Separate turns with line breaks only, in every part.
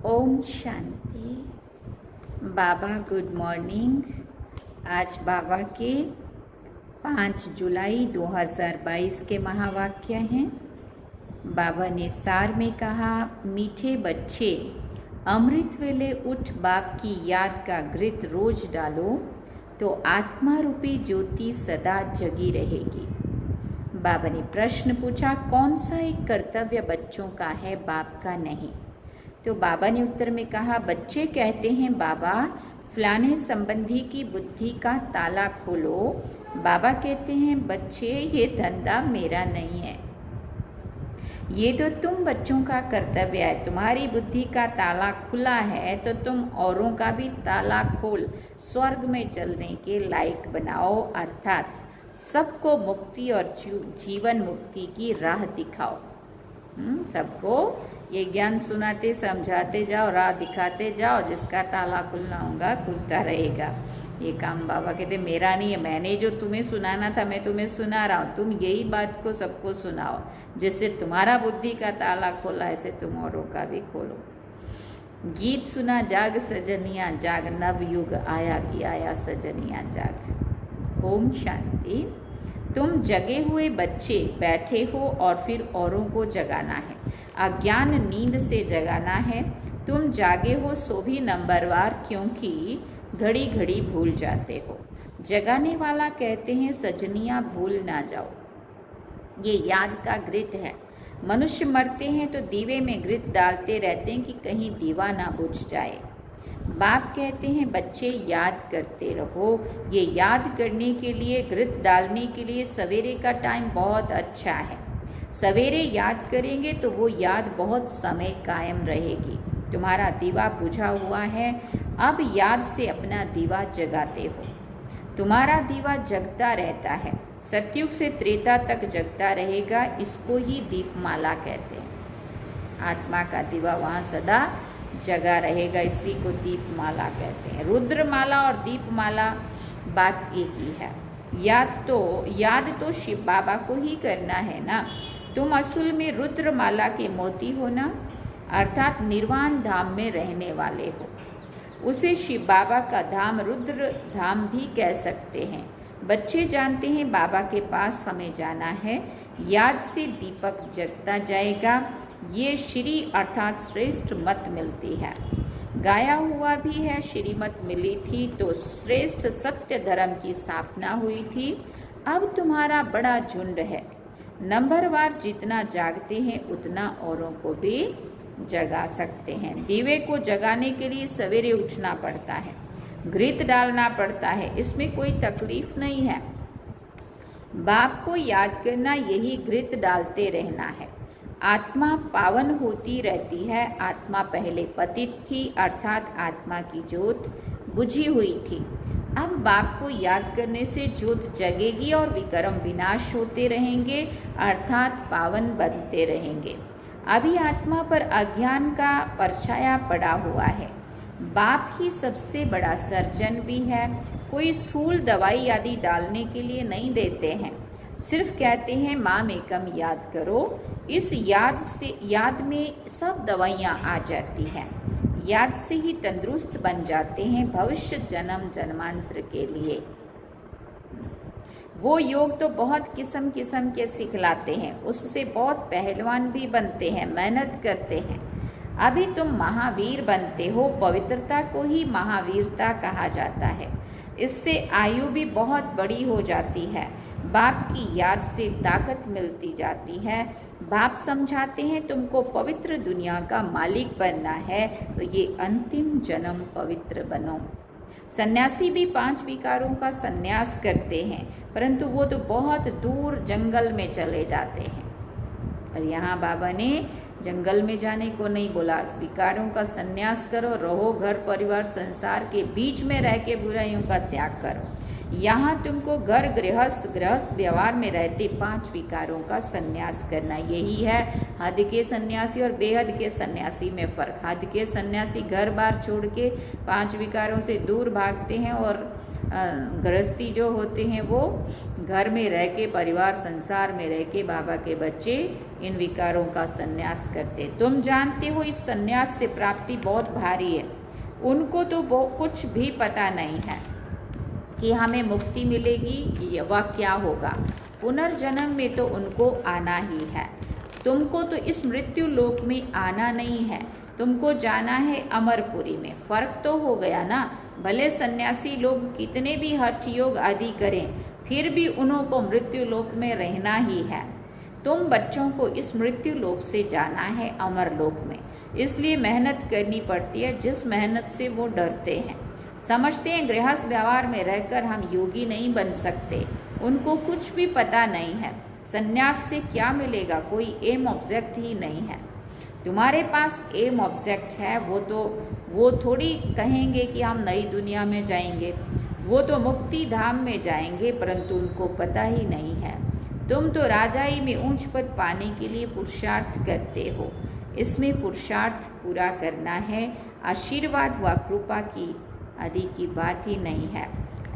ओम शांति। बाबा good morning. आज बाबा के 5 जुलाई 2022 के महावाक्य हैं। बाबा ने सार में कहा, मीठे बच्चे अमृत वेले उठ बाप की याद का घृत रोज डालो तो आत्मा रूपी ज्योति सदा जगी रहेगी। बाबा ने प्रश्न पूछा, कौन सा एक कर्तव्य बच्चों का है, बाप का नहीं? तो बाबा ने उत्तर में कहा, बच्चे कहते हैं बाबा फलाने संबंधी की बुद्धि का ताला खोलो। बाबा कहते हैं बच्चे ये धंधा मेरा नहीं है, ये तो तुम बच्चों का कर्तव्य है। तुम्हारी बुद्धि का ताला खुला है तो तुम औरों का भी ताला खोल स्वर्ग में चलने के लायक बनाओ, अर्थात सबको मुक्ति और जीवन मुक्ति की राह दिखाओ। सबको ये ज्ञान सुनाते समझाते जाओ, राह दिखाते जाओ, जिसका ताला खुलना होगा खुलता रहेगा। ये काम बाबा कहते मेरा नहीं है, मैंने जो तुम्हें सुनाना था मैं तुम्हें सुना रहा हूँ, तुम यही बात को सबको सुनाओ। जैसे तुम्हारा बुद्धि का ताला खोला ऐसे तुम औरों का भी खोलो। गीत सुना जाग सजनिया जाग, नव युग आया कि आया सजनिया जाग। ओम शांति। तुम जगे हुए बच्चे बैठे हो और फिर औरों को जगाना है, अज्ञान नींद से जगाना है। तुम जागे हो सो भी नंबरवार, क्योंकि घड़ी घड़ी भूल जाते हो। जगाने वाला कहते हैं सजनिया भूल ना जाओ, ये याद का घृत है। मनुष्य मरते हैं तो दीवे में घृत डालते रहते हैं कि कहीं दीवा ना बुझ जाए। बाप कहते हैं बच्चे याद करते रहो। ये याद करने के लिए, घृत डालने के लिए सवेरे का टाइम बहुत अच्छा है। सवेरे याद करेंगे तो वो याद बहुत समय कायम रहेगी। तुम्हारा दीवा बुझा हुआ है, अब याद से अपना दीवा जगाते हो। तुम्हारा दीवा जगता रहता है, सतयुग से त्रेता तक जगता रहेगा। इसको ही दीपमाला कहते हैं। आत्मा का दीवा वहाँ सदा जगा रहेगा, इसी को दीपमाला कहते हैं। रुद्रमाला और दीपमाला बात एक ही है। याद तो शिव बाबा को ही करना है ना। तुम असल में रुद्रमाला के मोती हो ना, अर्थात निर्वाण धाम में रहने वाले हो। उसे शिव बाबा का धाम रुद्र धाम भी कह सकते हैं। बच्चे जानते हैं बाबा के पास हमें जाना है, याद से दीपक जगता जाएगा। ये श्री अर्थात श्रेष्ठ मत मिलती है। गाया हुआ भी है, श्रीमत मिली थी तो श्रेष्ठ सत्य धर्म की स्थापना हुई थी। अब तुम्हारा बड़ा झुंड है, नंबरवार जितना जागते हैं उतना औरों को भी जगा सकते हैं। दीवे को जगाने के लिए सवेरे उठना पड़ता है, घृत डालना पड़ता है, इसमें कोई तकलीफ नहीं है। बाप को याद करना, यही घृत डालते रहना है। आत्मा पावन होती रहती है। आत्मा पहले पतित थी, अर्थात आत्मा की ज्योत बुझी हुई थी। अब बाप को याद करने से ज्योत जगेगी और विकर्म विनाश होते रहेंगे, अर्थात पावन बनते रहेंगे। अभी आत्मा पर अज्ञान का परछाया पड़ा हुआ है। बाप ही सबसे बड़ा सर्जन भी है। कोई स्थूल दवाई आदि डालने के लिए नहीं देते हैं, सिर्फ कहते हैं माम एकम याद करो। इस याद में सब दवाइयाँ आ जाती हैं। याद से ही तंदुरुस्त बन जाते हैं भविष्य जन्म जन्मांतर के लिए। वो योग तो बहुत किस्म किस्म के सिखलाते हैं, उससे बहुत पहलवान भी बनते हैं, मेहनत करते हैं। अभी तुम महावीर बनते हो, पवित्रता को ही महावीरता कहा जाता है। इससे आयु भी बहुत बड़ी हो जाती है। बाप की याद से ताकत मिलती जाती है। बाप समझाते हैं तुमको पवित्र दुनिया का मालिक बनना है तो ये अंतिम जन्म पवित्र बनो। सन्यासी भी 5 विकारों का सन्यास करते हैं, परंतु वो तो बहुत दूर जंगल में चले जाते हैं। और यहाँ बाबा ने जंगल में जाने को नहीं बोला, विकारों का सन्यास करो, रहो घर परिवार संसार के बीच में रह के बुराइयों का त्याग करो। यहाँ तुमको घर गृहस्थ व्यवहार में रहते 5 विकारों का सन्यास करना। यही है हद के सन्यासी और बेहद के सन्यासी में फर्क। हद के सन्यासी घर बार छोड़ के 5 विकारों से दूर भागते हैं और गृहस्थी जो होते हैं वो घर में रह के, परिवार संसार में रह के बाबा के बच्चे इन विकारों का संन्यास करते। तुम जानते हो इस संन्यास से प्राप्ति बहुत भारी है। उनको तो वो कुछ भी पता नहीं है कि हमें मुक्ति मिलेगी या क्या होगा। पुनर्जन्म में तो उनको आना ही है। तुमको तो इस मृत्यु लोक में आना नहीं है, तुमको जाना है अमरपुरी में। फर्क तो हो गया ना। भले सन्यासी लोग कितने भी हठ योग आदि करें, फिर भी उन्हों को मृत्यु लोक में रहना ही है। तुम बच्चों को इस मृत्यु लोक से जाना है अमर लोक में, इसलिए मेहनत करनी पड़ती है, जिस मेहनत से वो डरते हैं। समझते हैं गृहस्थ व्यवहार में रहकर हम योगी नहीं बन सकते। उनको कुछ भी पता नहीं है सन्यास से क्या मिलेगा। कोई एम ऑब्जेक्ट ही नहीं है। तुम्हारे पास एम ऑब्जेक्ट है, वो थोड़ी कहेंगे कि हम नई दुनिया में जाएंगे, वो तो मुक्ति धाम में जाएंगे, परंतु उनको पता ही नहीं है। तुम तो राजाई में ऊंच पद पाने के लिए पुरुषार्थ करते हो। इसमें पुरुषार्थ पूरा करना है, आशीर्वाद व कृपा की आदि की बात ही नहीं है।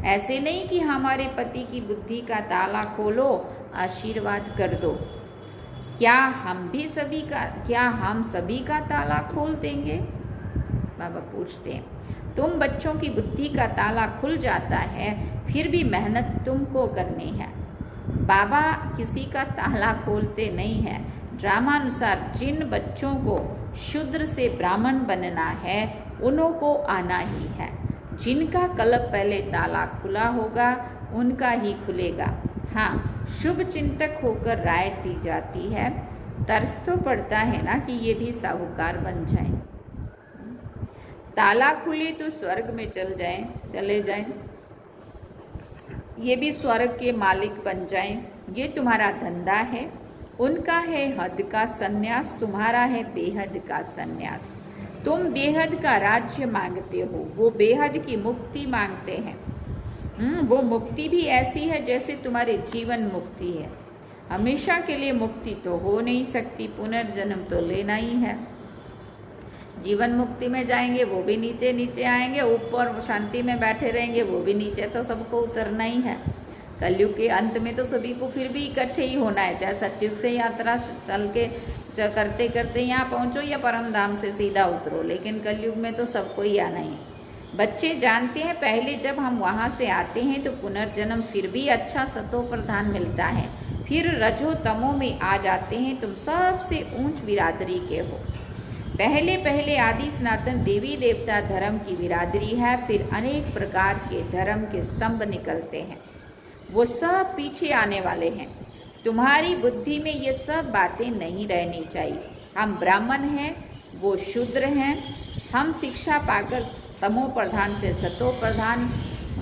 ऐसे नहीं कि हमारे पति की बुद्धि का ताला खोलो, आशीर्वाद कर दो। क्या हम सभी का ताला खोल देंगे? बाबा पूछते हैं। तुम बच्चों की बुद्धि का ताला खुल जाता है, फिर भी मेहनत तुमको करनी है। बाबा किसी का ताला खोलते नहीं है। ड्रामानुसार जिन बच्चों को शूद्र से ब्राह्मण बनना है, उन्हों को आना ही है। जिनका कल्प पहले ताला खुला होगा, उनका ही खुलेगा। हाँ, शुभ चिंतक होकर राय दी जाती है। तरस तो पड़ता है ना कि ये भी साहूकार बन जाएं। ताला खुले तो स्वर्ग में चले जाएं। ये भी स्वर्ग के मालिक बन जाएं। ये तुम्हारा धंधा है। उनका है हद का सन्यास, तुम्हारा है बेहद का सन्यास। तुम बेहद का राज्य मांगते हो, वो बेहद की मुक्ति मांगते हैं। वो मुक्ति भी ऐसी है जैसे तुम्हारी जीवन मुक्ति है। हमेशा के लिए मुक्ति तो हो नहीं सकती, पुनर्जन्म तो लेना ही है। जीवन मुक्ति में जाएंगे वो भी नीचे नीचे आएंगे, ऊपर शांति में बैठे रहेंगे वो भी नीचे, तो सबको उतरना ही है। कलयुग के अंत में तो सभी को फिर भी इकट्ठे ही होना है, चाहे सतयुग से यात्रा चल के करते करते यहाँ पहुँचो या परम धाम से सीधा उतरो, लेकिन कलयुग में तो सबको ही आना ही है। बच्चे जानते हैं पहले जब हम वहाँ से आते हैं तो पुनर्जन्म फिर भी अच्छा सतो प्रधान मिलता है, फिर रजो तमो में आ जाते हैं। तुम सबसे ऊंच बिरादरी के हो। पहले आदि सनातन देवी देवता धर्म की बिरादरी है, फिर अनेक प्रकार के धर्म के स्तंभ निकलते हैं, वो सब पीछे आने वाले हैं। तुम्हारी बुद्धि में ये सब बातें नहीं रहनी चाहिए। हम ब्राह्मण हैं, वो शूद्र हैं। हम शिक्षा पाकर तमो प्रधान से सतो प्रधान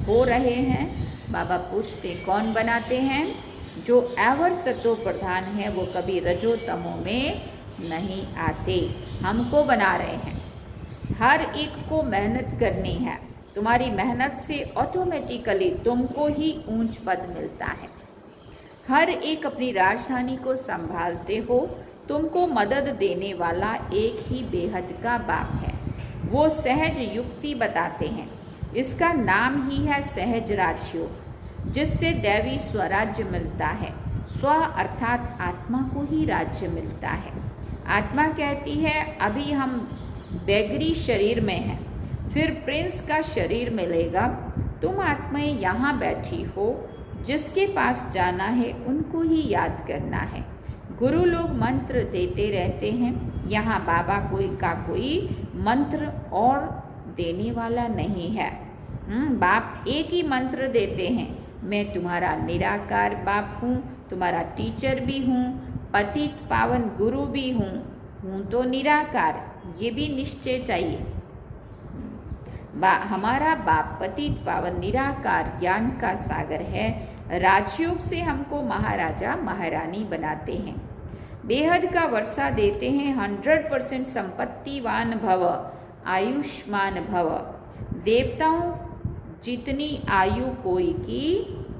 हो रहे हैं। बाबा पूछते कौन बनाते हैं? जो एवर सतो प्रधान है वो कभी रजो तमो में नहीं आते, हमको बना रहे हैं। हर एक को मेहनत करनी है। तुम्हारी मेहनत से ऑटोमेटिकली तुमको ही ऊंच पद मिलता है। हर एक अपनी राजधानी को संभालते हो। तुमको मदद देने वाला एक ही बेहद का बाप है। वो सहज युक्ति बताते हैं, इसका नाम ही है सहज राजयोग, जिससे दैवी स्वराज्य मिलता है। स्व अर्थात आत्मा को ही राज्य मिलता है। आत्मा कहती है अभी हम बैगरी शरीर में हैं, फिर प्रिंस का शरीर मिलेगा। तुम आत्माएं यहाँ बैठी हो, जिसके पास जाना है उनको ही याद करना है। गुरु लोग मंत्र देते रहते हैं, यहाँ बाबा कोई मंत्र और देने वाला नहीं है। बाप एक ही मंत्र देते हैं, मैं तुम्हारा निराकार बाप हूँ, तुम्हारा टीचर भी हूँ, पतित पावन गुरु भी हूँ तो निराकार, ये भी निश्चय चाहिए। हमारा बाप पतित पावन निराकार ज्ञान का सागर है। राजयोग से हमको महाराजा महारानी बनाते हैं, बेहद का वर्षा देते हैं। 100% संपत्तिवान भव, आयुष्मान भव। देवताओं जितनी आयु कोई की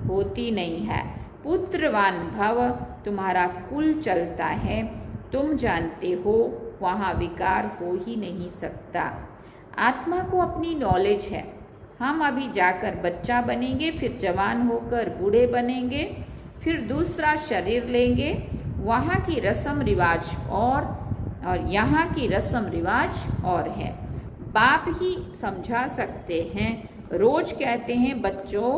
होती नहीं है। पुत्रवान भव, तुम्हारा कुल चलता है। तुम जानते हो वहाँ विकार हो ही नहीं सकता। आत्मा को अपनी नॉलेज है, हम अभी जाकर बच्चा बनेंगे, फिर जवान होकर बूढ़े बनेंगे, फिर दूसरा शरीर लेंगे। वहाँ की रस्म रिवाज और यहाँ की रस्म रिवाज और है। बाप ही समझा सकते हैं। रोज कहते हैं बच्चों,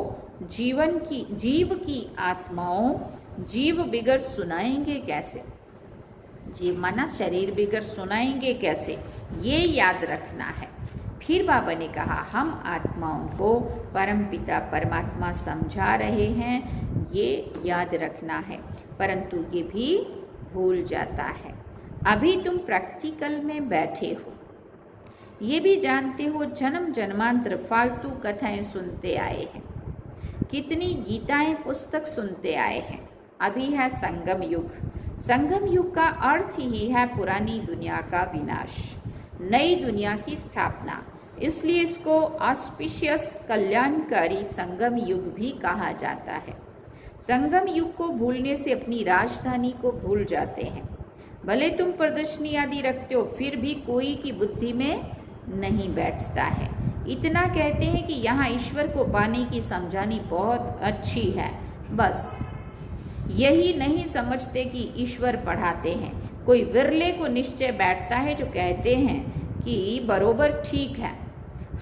जीव की आत्माओं जीव बिगर सुनाएंगे कैसे, जीव माना शरीर बिगर सुनाएंगे कैसे, ये याद रखना है। फिर बाबा ने कहा हम आत्माओं को परमपिता परमात्मा समझा रहे हैं, ये याद रखना है, परंतु ये भी भूल जाता है। अभी तुम प्रैक्टिकल में बैठे हो, ये भी जानते हो जन्म जन्मांतर फालतू कथाएं सुनते आए हैं, कितनी गीताएं पुस्तक सुनते आए हैं। अभी है संगम युग। संगम युग का अर्थ ही है पुरानी दुनिया का विनाश, नई दुनिया की स्थापना। इसलिए इसको ऑस्पिशियस कल्याणकारी संगम युग भी कहा जाता है। संगम युग को भूलने से अपनी राजधानी को भूल जाते हैं। भले तुम प्रदर्शनी आदि रखते हो, फिर भी कोई की बुद्धि में नहीं बैठता है। इतना कहते हैं कि यहाँ ईश्वर को पाने की समझानी बहुत अच्छी है, बस यही नहीं समझते कि ईश्वर पढ़ाते हैं। कोई विरले को निश्चय बैठता है जो कहते हैं कि बरोबर ठीक है।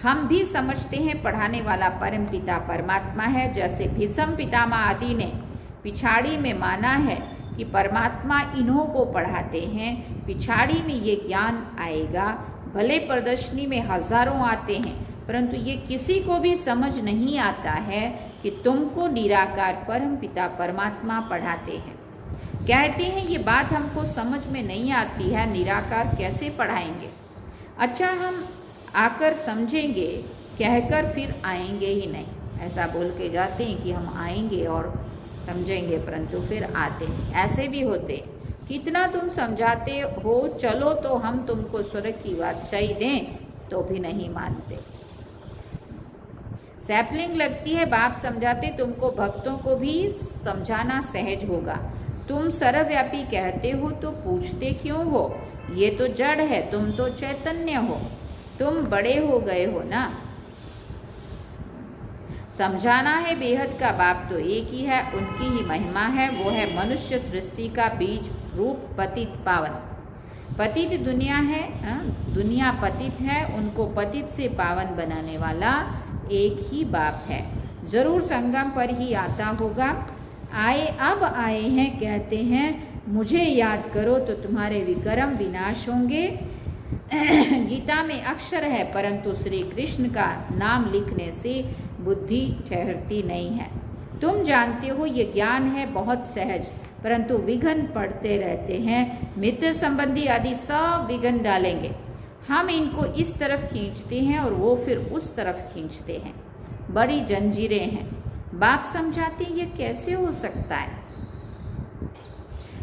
हम भी समझते हैं पढ़ाने वाला परम पिता परमात्मा है। जैसे भीष्म पितामह आदि ने पिछाड़ी में माना है कि परमात्मा इन्हों को पढ़ाते हैं, पिछाड़ी में ये ज्ञान आएगा। भले प्रदर्शनी में हजारों आते हैं, परंतु ये किसी को भी समझ नहीं आता है कि तुमको निराकार परम पिता परमात्मा पढ़ाते हैं। कहते हैं ये बात हमको समझ में नहीं आती है, निराकार कैसे पढ़ाएंगे। अच्छा, हम आकर समझेंगे कहकर फिर आएंगे ही नहीं। ऐसा बोल के जाते हैं कि हम आएंगे और समझेंगे, परंतु फिर आते नहीं। ऐसे भी होते। कितना तुम समझाते हो, चलो तो हम तुमको स्वर्ग की बादशाही दें, तो भी नहीं मानते। सैपलिंग लगती है, बाप समझाते तुमको भक्तों को भी समझाना सहज होगा। तुम सर्वव्यापी कहते हो तो पूछते क्यों हो? ये तो जड़ है, तुम तो चैतन्य हो, तुम बड़े हो गए हो ना। समझाना है बेहद का बाप तो एक ही है, उनकी ही महिमा है। वो है मनुष्य सृष्टि का बीज रूप पतित पावन। पतित दुनिया है, दुनिया पतित है, उनको पतित से पावन बनाने वाला एक ही बाप है। जरूर संगम पर ही आता होगा। अब आए हैं, कहते हैं मुझे याद करो तो तुम्हारे विक्रम विनाश होंगे। गीता में अक्षर है, परंतु श्री कृष्ण का नाम लिखने से बुद्धि ठहरती नहीं है। तुम जानते हो ये ज्ञान है बहुत सहज, परंतु विघ्न पड़ते रहते हैं। मित्र संबंधी आदि सब विघ्न डालेंगे। हम इनको इस तरफ खींचते हैं और वो फिर उस तरफ खींचते हैं। बड़ी जंजीरें हैं। बाप समझाते ये कैसे हो सकता है?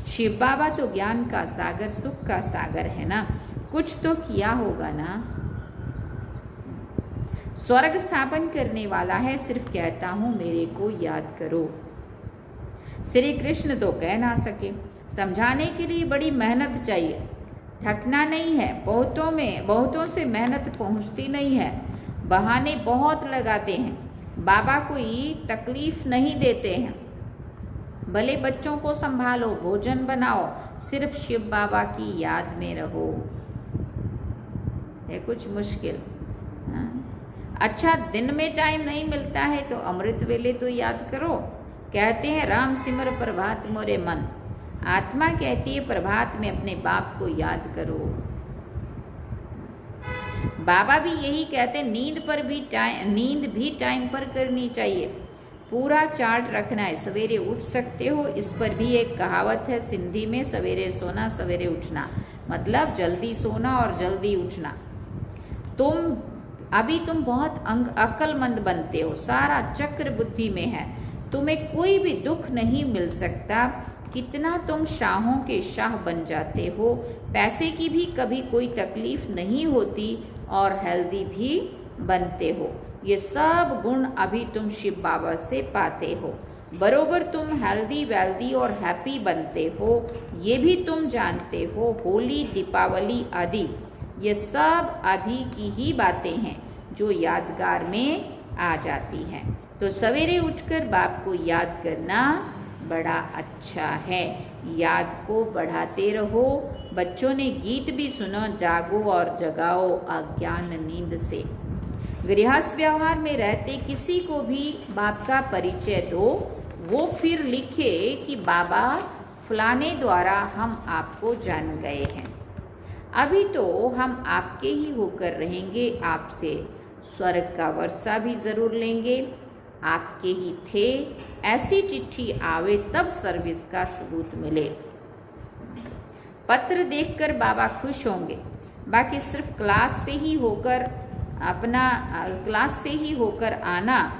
शिव बाबा तो ज्ञान का सागर, सुख का सागर है ना, कुछ तो किया होगा ना। स्वर्ग स्थापन करने वाला है, सिर्फ कहता हूं मेरे को याद करो। श्री कृष्ण तो कह ना सके, समझाने के लिए बड़ी मेहनत चाहिए, थकना नहीं है। बहुतों से मेहनत पहुंचती नहीं है, बहाने बहुत लगाते हैं। बाबा कोई तकलीफ नहीं देते हैं। भले बच्चों को संभालो, भोजन बनाओ, सिर्फ शिव बाबा की याद में रहो। है कुछ मुश्किल? अच्छा, दिन में टाइम नहीं मिलता है तो अमृत वेले तो याद करो। कहते हैं राम सिमर प्रभात मोरे मन। आत्मा कहती है प्रभात में अपने बाप को याद करो। बाबा भी यही कहते हैं, नींद भी टाइम पर करनी चाहिए। पूरा चार्ट रखना है। सवेरे उठ सकते हो, इस पर भी एक कहावत है सिंधी में, सवेरे सोना सवेरे उठना, मतलब जल्दी सोना और जल्दी उठना। तुम बहुत अक्लमंद बनते हो, सारा चक्र बुद्धि में है, तुम्हें कोई भी दुख नहीं मिल सकता। कितना तुम शाहों के शाह बन जाते हो, पैसे की भी कभी कोई तकलीफ नहीं होती और हेल्दी भी बनते हो। ये सब गुण अभी तुम शिव बाबा से पाते हो। बरोबर तुम हेल्दी वेल्दी और हैप्पी बनते हो, ये भी तुम जानते हो। होली, दीपावली आदि ये सब अभी की ही बातें हैं जो यादगार में आ जाती है। तो सवेरे उठकर बाप को याद करना बड़ा अच्छा है। याद को बढ़ाते रहो। बच्चों ने गीत भी सुनो, जागो और जगाओ अज्ञान नींद से। गृहस्थ व्यवहार में रहते किसी को भी बाप का परिचय दो, वो फिर लिखे कि बाबा फलाने द्वारा हम आपको जान गए हैं। अभी तो हम आपके ही होकर रहेंगे, आपसे स्वर्ग का वर्षा भी जरूर लेंगे। आपके ही थे, ऐसी चिट्ठी आवे तब सर्विस का सबूत मिले। पत्र देखकर बाबा खुश होंगे। बाकी सिर्फ क्लास से ही होकर आना,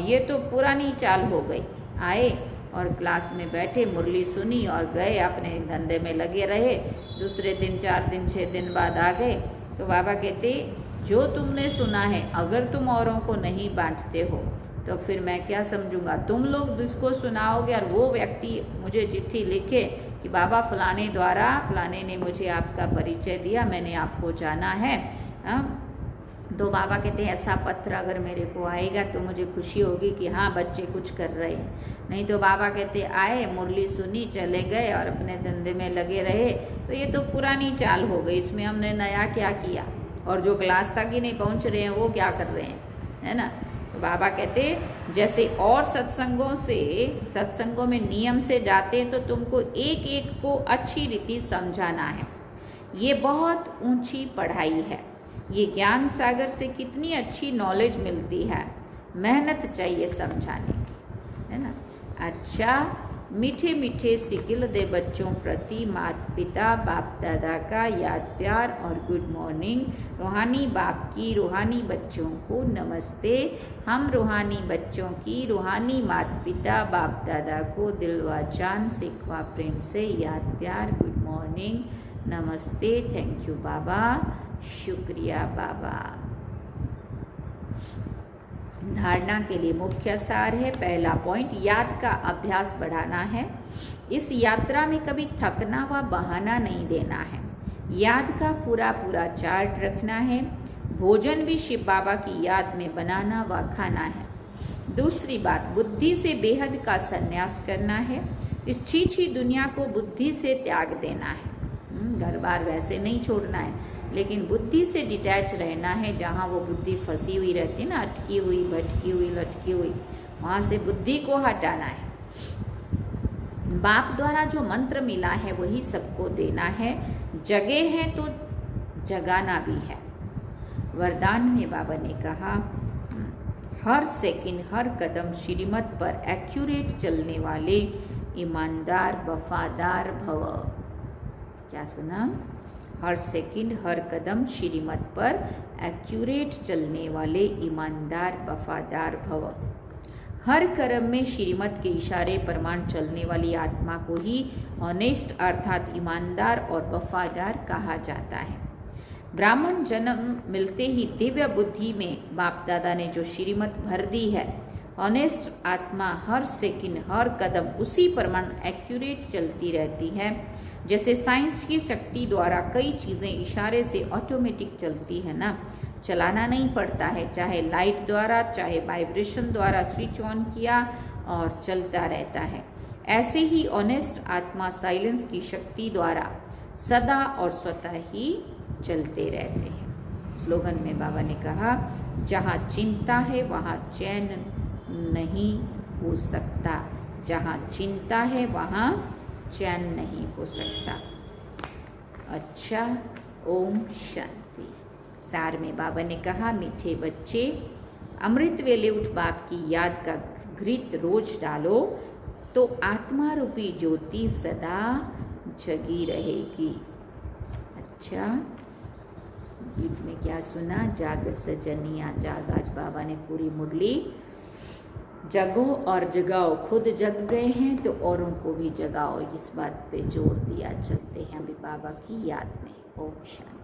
ये तो पुरानी चाल हो गई। आए और क्लास में बैठे, मुरली सुनी और गए, अपने धंधे में लगे रहे। दूसरे दिन 4 दिन 6 दिन बाद आ गए तो बाबा कहते, जो तुमने सुना है अगर तुम औरों को नहीं बांटते हो तो फिर मैं क्या समझूंगा। तुम लोग जिसको सुनाओगे और वो व्यक्ति मुझे चिट्ठी लिखे कि बाबा फलाने द्वारा फलाने ने मुझे आपका परिचय दिया, मैंने आपको जाना है। तो बाबा कहते हैं ऐसा पत्र अगर मेरे को आएगा तो मुझे खुशी होगी कि हाँ बच्चे कुछ कर रहे हैं। नहीं तो बाबा कहते आए, मुरली सुनी, चले गए और अपने धंधे में लगे रहे, तो ये तो पुरानी चाल हो गई, इसमें हमने नया क्या किया। और जो क्लास तक ही नहीं पहुंच रहे हैं वो क्या कर रहे हैं, है ना। तो बाबा कहते जैसे और सत्संगों में नियम से जाते हैं तो तुमको एक एक को अच्छी रीति समझाना है। ये बहुत ऊंची पढ़ाई है। ये ज्ञान सागर से कितनी अच्छी नॉलेज मिलती है, मेहनत चाहिए समझाने, है ना। अच्छा, मीठे मीठे सिकिल दे बच्चों प्रति माता पिता बाप दादा का याद प्यार और गुड मॉर्निंग। रूहानी बाप की रूहानी बच्चों को नमस्ते। हम रूहानी बच्चों की रूहानी माता पिता बाप दादा को दिल व जान से ख्वा प्रेम से याद प्यार, गुड मॉर्निंग, नमस्ते, थैंक यू बाबा, शुक्रिया बाबा। धारणा के लिए मुख्य सार है। पहला पॉइंट, याद का अभ्यास बढ़ाना है। इस यात्रा में कभी थकना व बहाना नहीं देना है। याद का पूरा चार्ट रखना है। भोजन भी शिव बाबा की याद में बनाना व खाना है। दूसरी बात, बुद्धि से बेहद का संन्यास करना है। इस छीछी दुनिया को बुद्धि से त्याग देना है। घर बार वैसे नहीं छोड़ना है, लेकिन बुद्धि से डिटैच रहना है। जहाँ वो बुद्धि फंसी हुई रहती है ना, अटकी हुई, भटकी हुई, लटकी हुई, वहाँ से बुद्धि को हटाना है। बाप द्वारा जो मंत्र मिला है वही सबको देना है। जगे हैं तो जगाना भी है। वरदान में बाबा ने कहा, हर सेकंड हर कदम श्रीमत पर एक्यूरेट चलने वाले ईमानदार वफादार भव। क्या सुना? हर सेकंड हर कदम श्रीमत पर एक्यूरेट चलने वाले ईमानदार वफादार भव। हर कर्म में श्रीमत के इशारे प्रमाण चलने वाली आत्मा को ही ऑनेस्ट अर्थात ईमानदार और वफादार कहा जाता है। ब्राह्मण जन्म मिलते ही दिव्य बुद्धि में बाप दादा ने जो श्रीमत भर दी है, ऑनेस्ट आत्मा हर सेकंड हर कदम उसी प्रमाण एक्यूरेट चलती रहती है। जैसे साइंस की शक्ति द्वारा कई चीज़ें इशारे से ऑटोमेटिक चलती है ना, चलाना नहीं पड़ता है, चाहे लाइट द्वारा चाहे वाइब्रेशन द्वारा स्विच ऑन किया और चलता रहता है। ऐसे ही ऑनेस्ट आत्मा साइलेंस की शक्ति द्वारा सदा और स्वतः ही चलते रहते हैं। स्लोगन में बाबा ने कहा, जहाँ चिंता है वहाँ चैन नहीं हो सकता, जहाँ चिंता है वहाँ चैन नहीं हो सकता। अच्छा, ओम शांति। सार में बाबा ने कहा, मीठे बच्चे, अमृत वेले उठ बाप की याद का घृत रोज डालो तो आत्मा रूपी ज्योति सदा जगी रहेगी। अच्छा, गीत में क्या सुना? जाग सजनिया जाग। आज बाबा ने पूरी मुरली जगो और जगाओ। खुद जग गए हैं तो औरों को भी जगाओ, इस बात पे जोर दिया। चलते हैं अभी बाबा की याद में। ओम शांति।